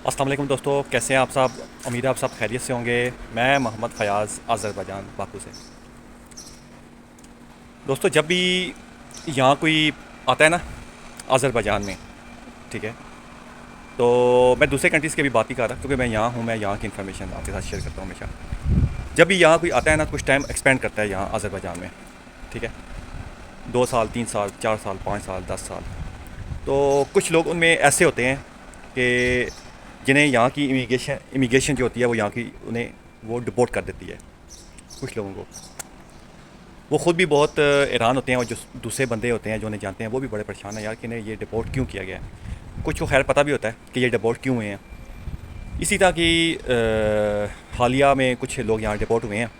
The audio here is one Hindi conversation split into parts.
अस्सलाम वालेकुम दोस्तों, कैसे हैं आप सब। उम्मीद है आप सब खैरियत से होंगे। मैं मोहम्मद फ़याज़ अज़रबैजान बाकू से। दोस्तों, जब भी यहाँ कोई आता है ना अज़रबैजान में, ठीक है, तो मैं दूसरे कंट्रीज़ की भी बात नहीं कर रहा क्योंकि मैं यहाँ हूँ, मैं यहाँ की इन्फॉर्मेशन आपके साथ शेयर करता हूँ हमेशा। जब भी यहाँ कोई आता है ना, कुछ टाइम एक्सपेंड करता है यहाँ अज़रबैजान में, ठीक है, 2 साल 3 साल 4 साल 5 साल 10 साल, तो कुछ लोग उनमें ऐसे होते हैं कि जिन्हें यहाँ की इमिग्रेशन जो होती है वो यहाँ की उन्हें वो डिपोर्ट कर देती है। कुछ लोगों को वो ख़ुद भी बहुत हैरान होते हैं, और जो दूसरे बंदे होते हैं जो उन्हें जानते हैं वो भी बड़े परेशान हैं यार कि इन्हें ये डिपोर्ट क्यों किया गया है। कुछ को खैर पता भी होता है कि ये डिपोर्ट क्यों हुए हैं। इसी तरह की हालिया में कुछ लोग यहाँ डिपोर्ट हुए हैं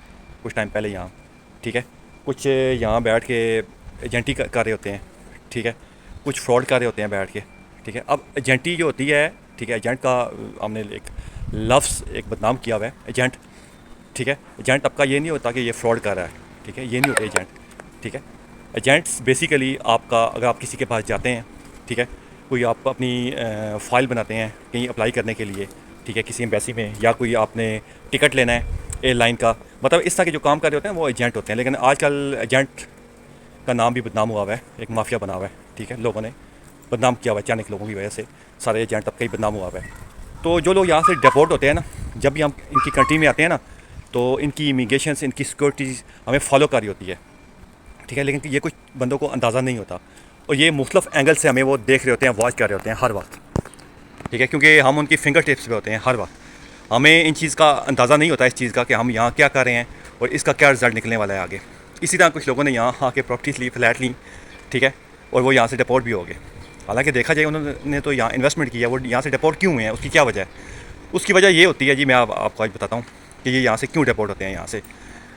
कुछ टाइम पहले यहाँ, ठीक है। कुछ यहाँ बैठ के एजेंटी कर रहे होते हैं, ठीक है। कुछ फ्रॉड कर रहे होते हैं बैठ के, ठीक है। अब एजेंटी जो होती है, ठीक है, एजेंट का हमने एक लफ्ज़ एक बदनाम किया हुआ है एजेंट, ठीक है। एजेंट आपका ये नहीं होता कि ये फ्रॉड कर रहा है, ठीक है, ये नहीं होता एजेंट, ठीक है। एजेंट्स बेसिकली आपका, अगर आप किसी के पास जाते हैं, ठीक है, कोई आप अपनी फ़ाइल बनाते हैं कहीं अप्लाई करने के लिए, ठीक है, किसी एम्बेसी में, या कोई आपने टिकट लेना है एयरलाइन का, मतलब इस तरह के जो काम कर रहे होते हैं वो एजेंट होते हैं। लेकिन आजकल एजेंट का नाम भी बदनाम हुआ है, एक माफिया बना हुआ है, ठीक है। लोगों ने बदनाम किया हुआ है, अचानक लोगों की वजह से सारे एजेंट तब कहीं बदनाम हुआ है। तो जो लोग यहाँ से डिपोर्ट होते हैं ना, जब भी हम इनकी कंट्री में आते हैं ना, तो इनकी इमिग्रेशन, इनकी सिक्योरिटी हमें फॉलो कर रही होती है, ठीक है। लेकिन ये कुछ बंदों को अंदाज़ा नहीं होता, और ये मुख्तलिफ एंगल से हमें वो देख रहे होते हैं, वॉच कर रहे होते हैं हर वक्त, ठीक है, क्योंकि हम उनकी फिंगर टिप्स पे होते हैं हर वक्त। हमें इन चीज़ का अंदाज़ा नहीं होता इस चीज़ का कि हम यहाँ क्या कर रहे हैं और इसका क्या रिज़ल्ट निकलने वाला है आगे। इसी तरह कुछ लोगों ने यहाँ आके प्रॉपर्टीज ली, फ्लैट ली, ठीक है, और वो यहाँ से डिपोर्ट भी हो गए। हालांकि देखा जाए उन्होंने तो यहाँ इन्वेस्टमेंट किया, वो यहाँ से डिपोर्ट क्यों हुए हैं, उसकी क्या वजह है। उसकी वजह ये होती है जी, मैं आपको आज बताता हूँ कि ये यहाँ से क्यों डिपोर्ट होते हैं। यहाँ से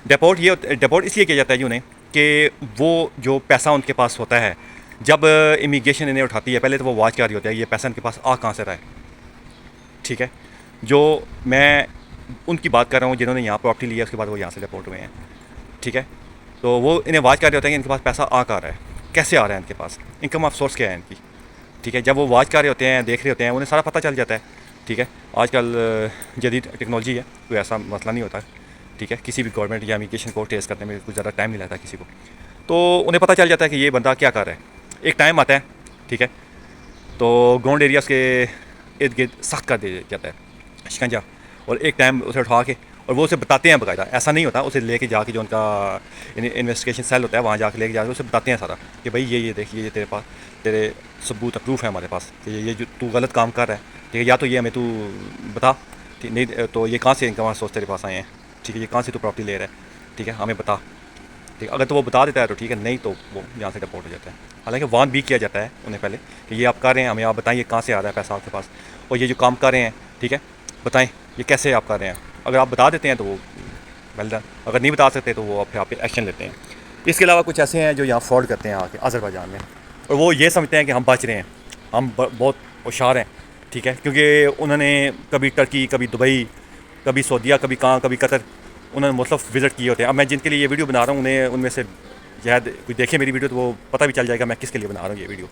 डिपोर्ट इसलिए किया जाता है जी उन्हें कि वो जो पैसा उनके पास होता है, जब इमिग्रेशन इन्हें उठाती है, पहले तो वो वाच कर रही होता है ये पैसा इनके पास आ कहाँ से रहा है, ठीक है। जो मैं उनकी बात कर रहा हूँ जिन्होंने यहाँ प्रॉपर्टी लिया, उसके बाद वो यहाँ से डिपोर्ट हुए हैं, ठीक है। तो वो इन्हें वाच कर रहे होते हैं कि इनके पास पैसा आ कहाँ रहा है, कैसे आ रहा है, इनके पास इनकम ऑफ सोर्स क्या है इनकी, ठीक है। जब वो वाच कर रहे होते हैं, देख रहे होते हैं, उन्हें सारा पता चल जाता है, ठीक है। आजकल जदीद टेक्नोलॉजी है, कोई ऐसा मसला नहीं होता, ठीक है। किसी भी गवर्नमेंट या इमिग्रेशन को टेस्ट करने में कुछ ज़्यादा टाइम नहीं लगता किसी को, तो उन्हें पता चल जाता है कि ये बंदा क्या कर रहा है। एक टाइम आता है, ठीक है, तो ग्राउंड एरियाज़ के इर्द गिर्द सख्त कर दिया जाता है शिकंजा, और एक टाइम उसे उठा के, और वो उसे बताते हैं बाकायदा, ऐसा नहीं होता, उसे लेके जाके जो उनका इन्वेस्टिगेशन सेल होता है वहाँ जाके लेके जाके उसे बताते हैं सारा कि भाई ये देखिए, ये तेरे पास तेरे सबूत प्रूफ है हमारे पास कि ये जो तू गलत काम कर रहा है, ठीक है, या तो ये हमें तू बता, ठीक नहीं तो ये कहाँ से इनकम सोर्स तेरे पास आए हैं, ठीक है, ये कहाँ से तू प्रॉपर्टी ले रहा है, ठीक है, हमें बता, ठीक है। अगर तो वो बता देता है तो ठीक है, नहीं तो वो यहाँ से डिपोर्ट हो जाता है। हालांकि वार्न भी किया जाता है उन्हें पहले कि ये आप कर रहे हैं, हमें आप बताएं कहाँ से आ रहा है पैसा आपके पास, और ये जो काम कर रहे हैं, ठीक है, बताएं ये कैसे आप कर रहे हैं। अगर आप बता देते हैं तो वो वेल डन, अगर नहीं बता सकते तो वो फिर आप पे एक्शन लेते हैं। इसके अलावा कुछ ऐसे हैं जो यहाँ फ्रॉड करते हैं आके अज़रबैजान में, और वो ये समझते हैं कि हम बच रहे हैं, हम बहुत होशियार हैं, ठीक है, क्योंकि उन्होंने कभी टर्की, कभी दुबई, कभी सऊदीया, कभी कहाँ, कभी कतर, उन्होंने मुख्तलिफ विज़िट किए होते हैं। अब मैं जिनके लिए ये वीडियो बना रहा हूँ, उन्हें उनमें से शायद कोई देखे मेरी वीडियो तो वो पता भी चल जाएगा मैं किसके लिए बना रहा हूँ ये वीडियो,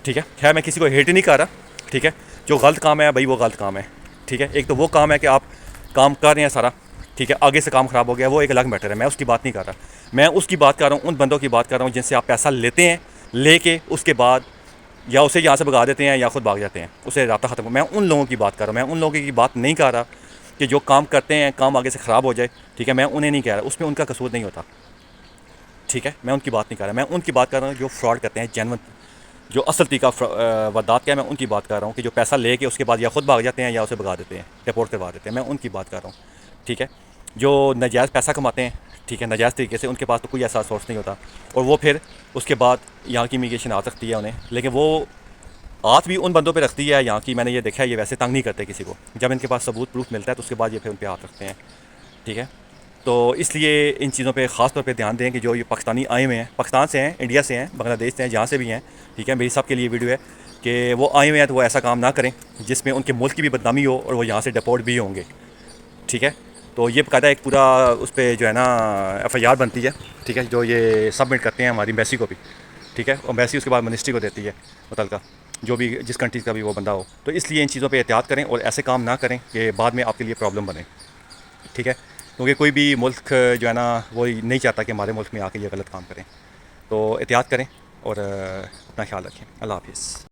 ठीक है। खैर मैं किसी को हेट नहीं कर रहा, ठीक है। जो गलत काम है भाई वो गलत काम है, ठीक है। एक तो वो काम है कि आप काम कर रहे हैं सारा, ठीक है, आगे से काम ख़राब हो गया, वो एक अलग मैटर है, मैं उसकी बात नहीं कर रहा। मैं उसकी बात कर रहा हूँ, उन बंदों की बात कर रहा हूँ जिनसे आप पैसा लेते हैं, लेके उसके बाद या उसे यहाँ से भगा देते हैं या खुद भाग जाते हैं, उसे रास्ता ख़त्म। मैं उन लोगों की बात कर रहा हूँ, मैं उन लोगों की बात नहीं कर रहा कि जो काम करते हैं, काम आगे से ख़राब हो जाए, ठीक है, मैं उन्हें नहीं कह रहा, उसमें उनका कसूर नहीं होता, ठीक है। मैं उनकी बात नहीं कर रहा, मैं उनकी बात कर रहा हूँ जो फ्रॉड करते हैं, जेन्युइन, जो असल तरीका वारदात क्या है, मैं उनकी बात कर रहा हूँ कि जो पैसा लेके उसके बाद या खुद भाग जाते हैं या उसे भगा देते हैं, डिपोर्ट करवा देते हैं, मैं उनकी बात कर रहा हूँ, ठीक है। जो नाजायज़ पैसा कमाते हैं, ठीक है, नाजायज़ तरीके से, उनके पास तो कोई ऐसा सोर्स नहीं होता, और वो फिर उसके बाद यहाँ की इमिग्रेशन आ सकती है उन्हें, लेकिन वो हाथ भी उन बंदों पे रखती है यहाँ की। मैंने ये देखा है, ये वैसे तंग नहीं करते किसी को, जब इनके पास सबूत प्रूफ मिलता है तो उसके बाद ये फिर उन पर हाथ रखते हैं, ठीक है। तो इसलिए इन चीज़ों पे ख़ास तौर पे ध्यान दें कि जो ये पाकिस्तानी आए हुए हैं, पाकिस्तान से हैं, इंडिया से हैं, बांग्लादेश से हैं, जहाँ से भी हैं, ठीक है, मेरी सब के लिए वीडियो है कि वो आए हुए हैं तो वो ऐसा काम ना करें जिसमें उनके मुल्क की भी बदनामी हो और वो यहाँ से डिपोर्ट भी होंगे, ठीक है। तो ये बाकायदा एक पूरा उस पर जो है ना FIR बनती है, ठीक है, जो ये सबमिट करते हैं हमारी एम्बेसी को भी, ठीक है, और एम्बेसी उसके बाद मिनिस्ट्री को देती है मुतलका, जो भी जिस कंट्रीज़ का भी वो बंदा हो। तो इसलिए इन चीज़ों पे एहतियात करें और ऐसे काम ना करें कि बाद में आपके लिए प्रॉब्लम बने, ठीक है। क्योंकि कोई भी मुल्क जो है ना वो नहीं चाहता कि हमारे मुल्क में आके ये गलत काम करें। तो एहतियात करें और अपना ख्याल रखें। अल्लाह हाफिज़।